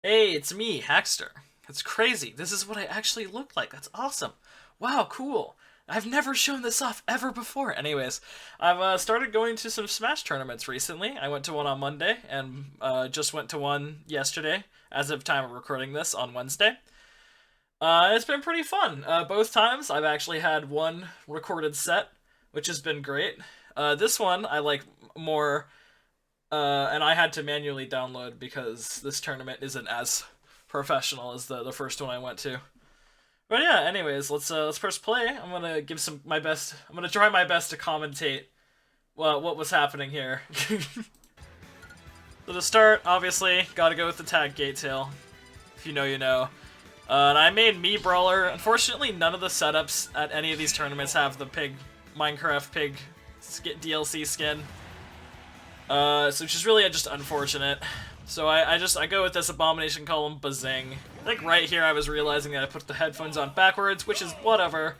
Hey, it's me, Hackstr. That's crazy. This is what I actually look like. That's awesome. Wow, cool. I've never shown this off ever before. Anyways, I've started going to some Smash tournaments recently. I went to one on Monday and just went to one yesterday, as of time of recording this on Wednesday. It's been pretty fun. Both times I've actually had one recorded set, which has been great. This one I like more and I had to manually download because this tournament isn't as professional as the first one I went to. But yeah, anyways, let's press play. I'm gonna give some my best. I'm gonna try my best to commentate what was happening here. So to start, obviously, gotta go with the tag gate tail. If you know, you know. And I made me brawler. Unfortunately, none of the setups at any of these tournaments have the pig Minecraft pig DLC skin. So which is really just unfortunate. So I go with this abomination column Bazing. I think right here I was realizing that I put the headphones on backwards, which is whatever.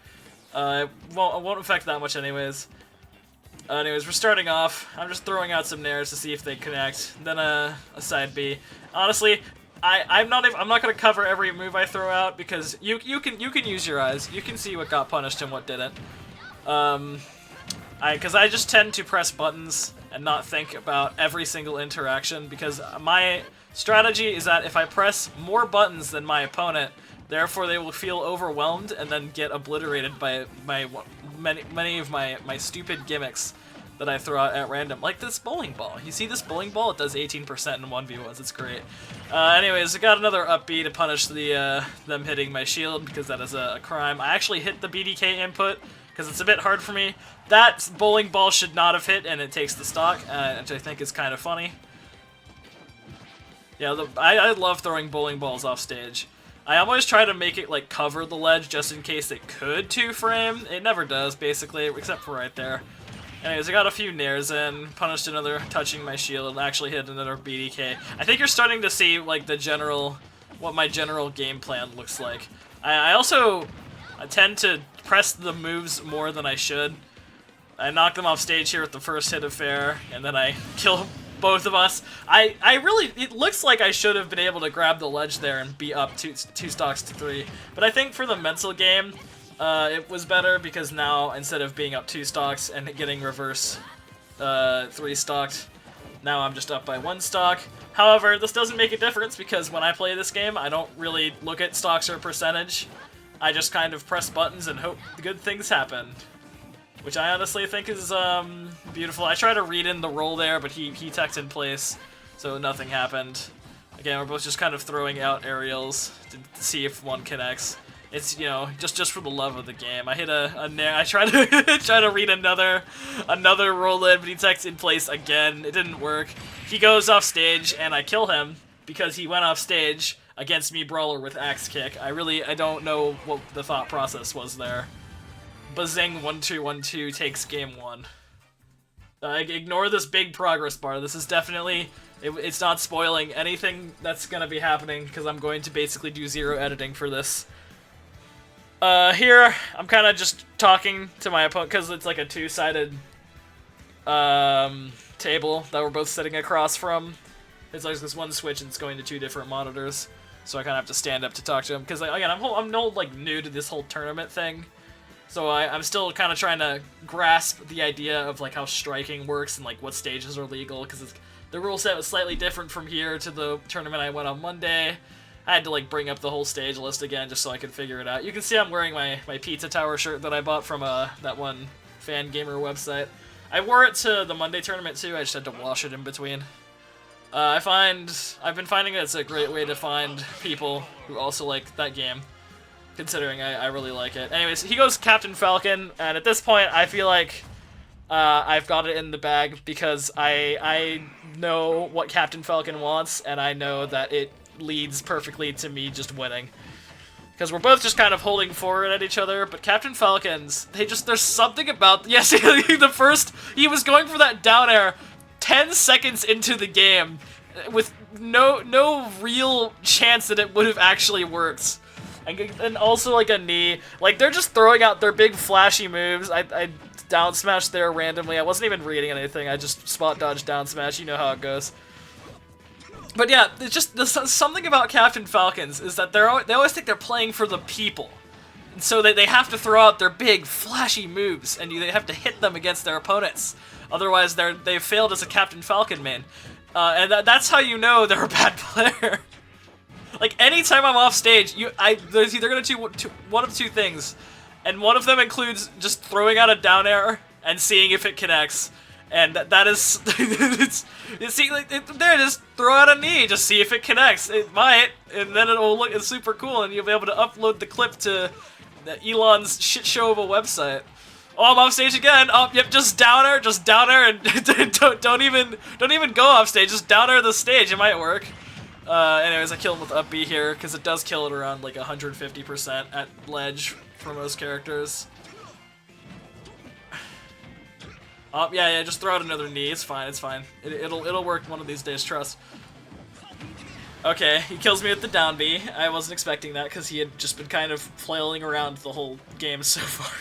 It won't affect that much anyways. Anyways, we're starting off. I'm just throwing out some nairs to see if they connect. Then a side B. Honestly, I'm not gonna cover every move I throw out because you can use your eyes. You can see what got punished and what didn't. Because I just tend to press buttons and not think about every single interaction, because my strategy is that if I press more buttons than my opponent, therefore they will feel overwhelmed and then get obliterated by many of my stupid gimmicks that I throw out at random. Like this bowling ball. You see this bowling ball? It does 18% in 1v1s. It's great. Anyways, I got another up B to punish them hitting my shield, because that is a crime. I actually hit the BDK input because it's a bit hard for me. That bowling ball should not have hit, and it takes the stock, which I think is kind of funny. Yeah, I love throwing bowling balls off stage. I always try to make it like cover the ledge just in case it could two-frame. It never does, basically, except for right there. Anyways, I got a few nairs in, punished another touching my shield, and actually hit another BDK. I think you're starting to see like what my general game plan looks like. I also tend to press the moves more than I should. I knock them off stage here with the first hit of fair, and then I kill both of us. It looks like I should have been able to grab the ledge there and be up two stocks to 3. But I think for the mental game, it was better because now instead of being up 2 stocks and getting reverse 3 stocked, now I'm just up by 1 stock. However, this doesn't make a difference because when I play this game, I don't really look at stocks or percentage. I just kind of press buttons and hope good things happen. Which I honestly think is beautiful. I try to read in the roll there, but he teched in place, so nothing happened. Again, we're both just kind of throwing out aerials to see if one connects. It's, you know, just for the love of the game. I hit a nair. I try to try to read another roll in, but he teched in place again. It didn't work. He goes off stage, and I kill him because he went off stage against me brawler with axe kick. I don't know what the thought process was there. Bazing 1-2-1-2 takes game 1. Ignore this big progress bar. This is definitely... It's not spoiling anything that's going to be happening, because I'm going to basically do 0 editing for this. Here, I'm kind of just talking to my opponent, because it's like a 2-sided table that we're both sitting across from. It's like this one switch, and it's going to 2 different monitors, so I kind of have to stand up to talk to him, because, like, again, I'm no, like, new to this whole tournament thing. So I'm still kind of trying to grasp the idea of like how striking works and like what stages are legal, because the rule set was slightly different from here to the tournament I went on Monday. I had to like bring up the whole stage list again just so I could figure it out. You can see I'm wearing my Pizza Tower shirt that I bought from that one fan gamer website. I wore it to the Monday tournament too. I just had to wash it in between. I've been finding that it's a great way to find people who also like that game, considering I really like it. Anyways, he goes Captain Falcon, and at this point, I feel like I've got it in the bag because I know what Captain Falcon wants, and I know that it leads perfectly to me just winning. Because we're both just kind of holding forward at each other, but Captain Falcons, there's something about... Yes, he was going for that down air 10 seconds into the game, with no real chance that it would have actually worked. And also like a knee. Like they're just throwing out their big flashy moves. I down smashed there randomly. I wasn't even reading anything. I just spot dodged down smash. You know how it goes. But yeah, it's just there's something about Captain Falcons is that they always think they're playing for the people. And so they have to throw out their big, flashy moves, and they have to hit them against their opponents. Otherwise, they've failed as a Captain Falcon main. And that's how you know they're a bad player. Like, anytime I'm off stage, there's either going to do one of two things. And one of them includes just throwing out a down air and seeing if it connects. And that is... there, just throw out a knee, just see if it connects. It might, and then it'll look super cool, and you'll be able to upload the clip to Elon's shit show of a website. Oh, I'm off stage again. Oh, yep, just down air, and don't even go off stage. Just down air the stage. It might work. Anyways, I kill him with up B here because it does kill it around like 150% at ledge for most characters. Oh, yeah, just throw out another knee. It's fine, it's fine. It'll work one of these days, trust. Okay, he kills me with the down B. I wasn't expecting that because he had just been kind of flailing around the whole game so far.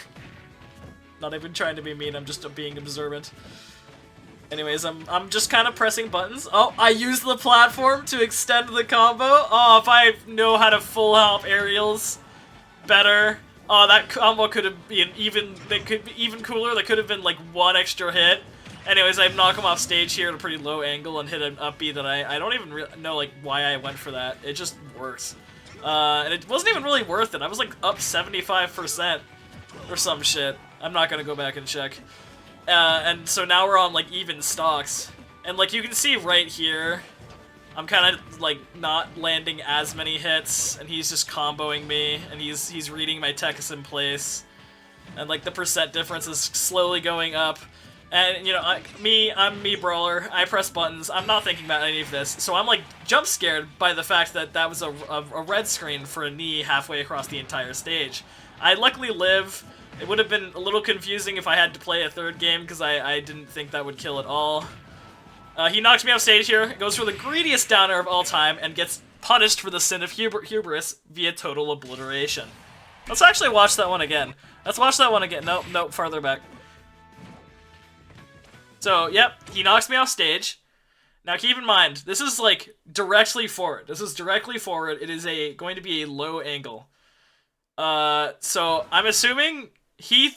Not even trying to be mean, I'm just being observant. Anyways, I'm just kind of pressing buttons. Oh, I used the platform to extend the combo. Oh, if I know how to full hop aerials better. Oh, that combo could have been even cooler. That could have been like one extra hit. Anyways, I knock him off stage here at a pretty low angle and hit an up B that I don't even know like why I went for that. It just works. And it wasn't even really worth it. I was like up 75% or some shit. I'm not gonna go back and check. And so now we're on like even stocks. And like you can see right here, I'm kind of like not landing as many hits, and he's just comboing me, and he's reading my techs in place, and like the percent difference is slowly going up. And you know, I'm me brawler. I press buttons. I'm not thinking about any of this, so I'm like jump scared by the fact that that was a red screen for a knee halfway across the entire stage. I luckily live. It would have been a little confusing if I had to play a third game because I didn't think that would kill at all. He knocks me off stage here, goes for the greediest downer of all time, and gets punished for the sin of hubris via total obliteration. Let's actually watch that one again. Let's watch that one again. Nope, farther back. So, yep, he knocks me off stage. Now keep in mind, this is like directly forward. This is directly forward. It is going to be a low angle. So I'm assuming he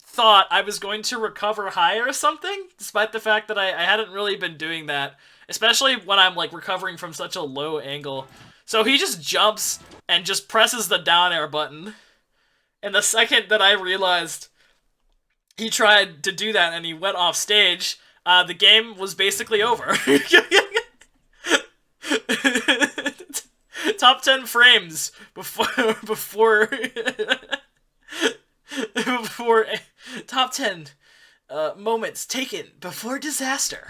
thought I was going to recover high or something, despite the fact that I hadn't really been doing that, especially when I'm like recovering from such a low angle. So he just jumps and just presses the down air button, and the second that I realized he tried to do that and he went off stage, the game was basically over. Top 10 frames before top 10 moments taken before disaster.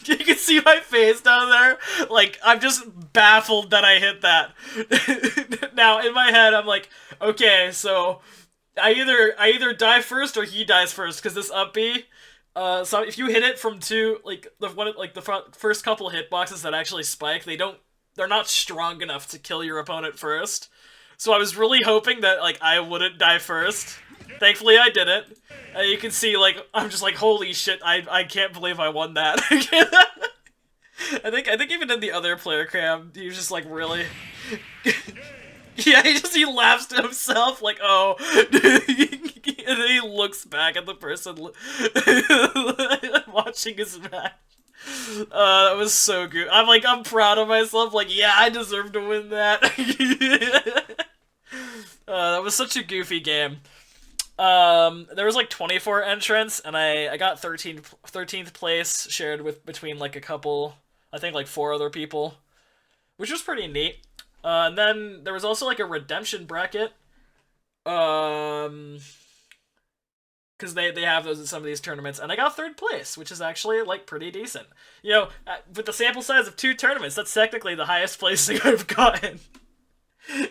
You can see my face down there. Like, I'm just baffled that I hit that. Now, in my head, I'm like, okay, so I either die first or he dies first, because this up B, so if you hit it from two, like the first couple hitboxes that actually spike, they're not strong enough to kill your opponent first. So I was really hoping that like I wouldn't die first. Thankfully I didn't. You can see like I'm just like, holy shit, I can't believe I won that. I think even in the other player cam, he was just like, really? Yeah, he laughs to himself like, oh. And then he looks back at the person watching his match. That was so good. I'm proud of myself. Like, yeah, I deserve to win that. That was such a goofy game. There was like 24 entrants, and I got 13th place, shared between like a couple, I think like 4 other people, which was pretty neat. And then there was also like a redemption bracket. Because they have those in some of these tournaments, and I got 3rd place, which is actually, like, pretty decent. You know, with the sample size of 2 tournaments, that's technically the highest placing I've gotten.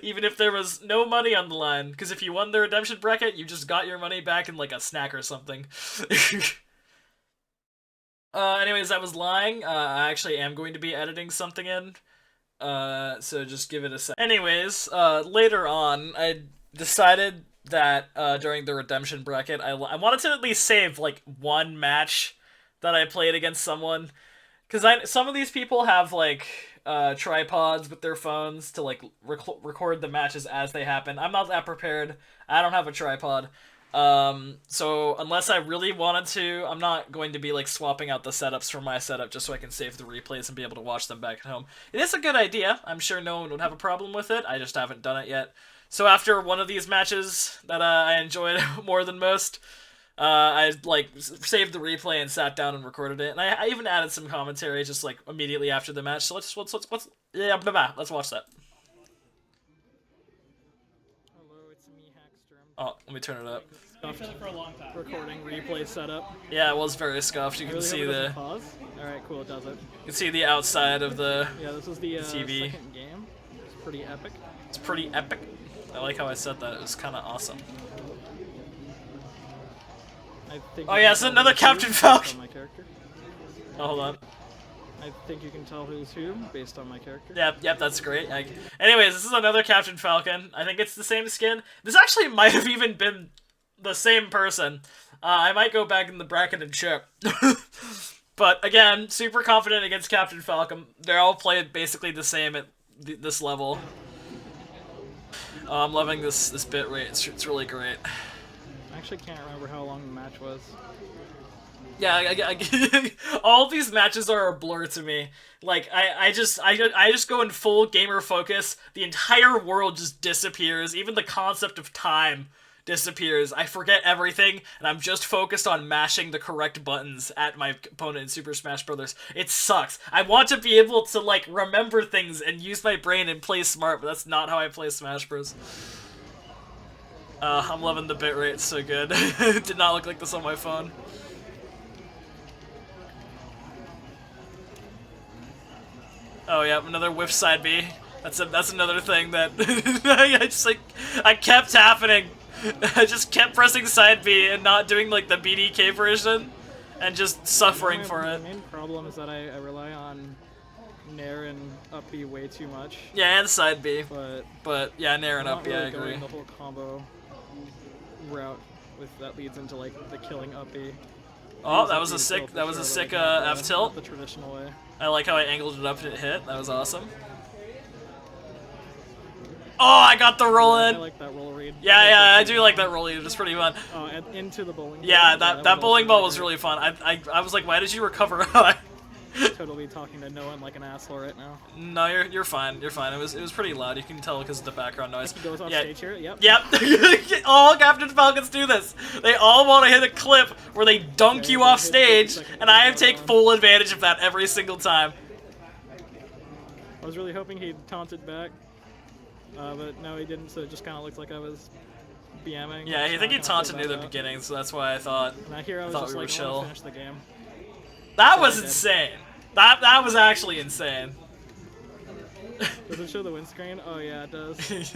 Even if there was no money on the line, because if you won the redemption bracket, you just got your money back in, like, a snack or something. Anyways, I was lying. I actually am going to be editing something in, so just give it a sec. Anyways, later on, I decided that during the redemption bracket, I wanted to at least save like one match that I played against someone, Because some of these people have like tripods with their phones to like record the matches as they happen. I'm not that prepared. I don't have a tripod. So unless I really wanted to, I'm not going to be like swapping out the setups from my setup just so I can save the replays and be able to watch them back at home. It is a good idea. I'm sure no one would have a problem with it. I just haven't done it yet. So after one of these matches that I enjoyed more than most, I like saved the replay and sat down and recorded it, and I even added some commentary just like immediately after the match. So let's watch that. Hello, it's me, Hackstr. Oh, let me turn it up. For a long time. Recording replay setup. Yeah, it was very scuffed. You can really see the. Pause. All right, cool. It does it. You can see the outside of the. Yeah, this is the TV. Second game. It's pretty epic. It's pretty epic. I like how I said that. It was kind of awesome. I think oh yeah, it's another Captain Falcon. My character. Oh, hold on. I think you can tell who's who based on my character. Yep, that's great. Anyways, this is another Captain Falcon. I think it's the same skin. This actually might have even been the same person. I might go back in the bracket and check. But again, super confident against Captain Falcon. They're all played basically the same at this level. I'm loving this bit rate. It's really great. I actually can't remember how long the match was. Yeah, all of these matches are a blur to me. Like I just go in full gamer focus. The entire world just disappears. Even the concept of time disappears. I forget everything, and I'm just focused on mashing the correct buttons at my opponent in Super Smash Brothers. It sucks. I want to be able to like remember things and use my brain and play smart, but that's not how I play Smash Bros. I'm loving the bitrate. It's so good. It did not look like this on my phone. Oh yeah, another whiff side B. That's another thing that I kept happening. I just kept pressing side B and not doing like the BDK version, and just suffering for it. The main problem is that I rely on Nair and up B way too much. Yeah, and side B. But yeah, Nair and I'm up B. not really I agree. going the whole combo route that leads into like the killing up B. Oh, that was a sick F tilt. The traditional way. I like how I angled it up and it hit. That was awesome. Oh, I got the roll in. I like that roll read. Yeah, I do like that roll read. It was pretty fun. Oh, and into the bowling ball. Yeah, that bowling ball was really fun. I was like, why did you recover? Totally talking to no one like an asshole right now. No, you're fine. You're fine. It was pretty loud. You can tell because of the background noise. He goes off stage here. Yep. Yep. All Captain Falcons do this. They all want to hit a clip where they dunk you off stage, and I take full advantage of that every single time. I was really hoping he'd taunt it back, but no, he didn't. So it just kind of looked like I was BMing. Yeah, I think he taunted near the beginning, so that's why I thought. And I hear I was just like, I want to finish the game. That was insane. That was actually insane. Does it show the windscreen? Oh yeah, it does.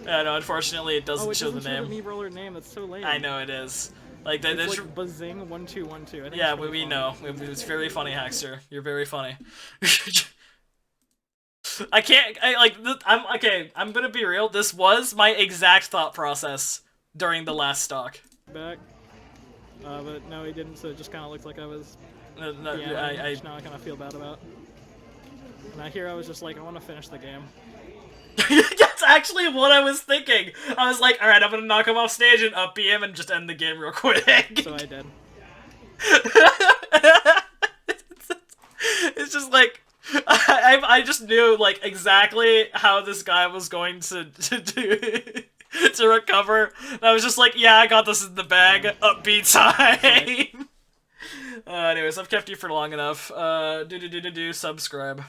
Yeah, no, unfortunately it doesn't show the name. Show the Mii Roller name. That's so lame. I know it is. Like it's like Bazing 1212. Yeah, we know. It's very funny, Hackstr. You're very funny. I'm gonna be real. This was my exact thought process during the last stock. Back. But no, he didn't, so it just kind of looked like I was no, which now I kind of feel bad about. And I hear I was just like, I want to finish the game. That's actually what I was thinking. I was like, alright, I'm gonna knock him off stage and up B him and just end the game real quick. So I did. It's just like, I just knew like exactly how this guy was going to to recover. And I was just like, yeah, I got this in the bag. Up B time. Anyways, I've kept you for long enough. Subscribe.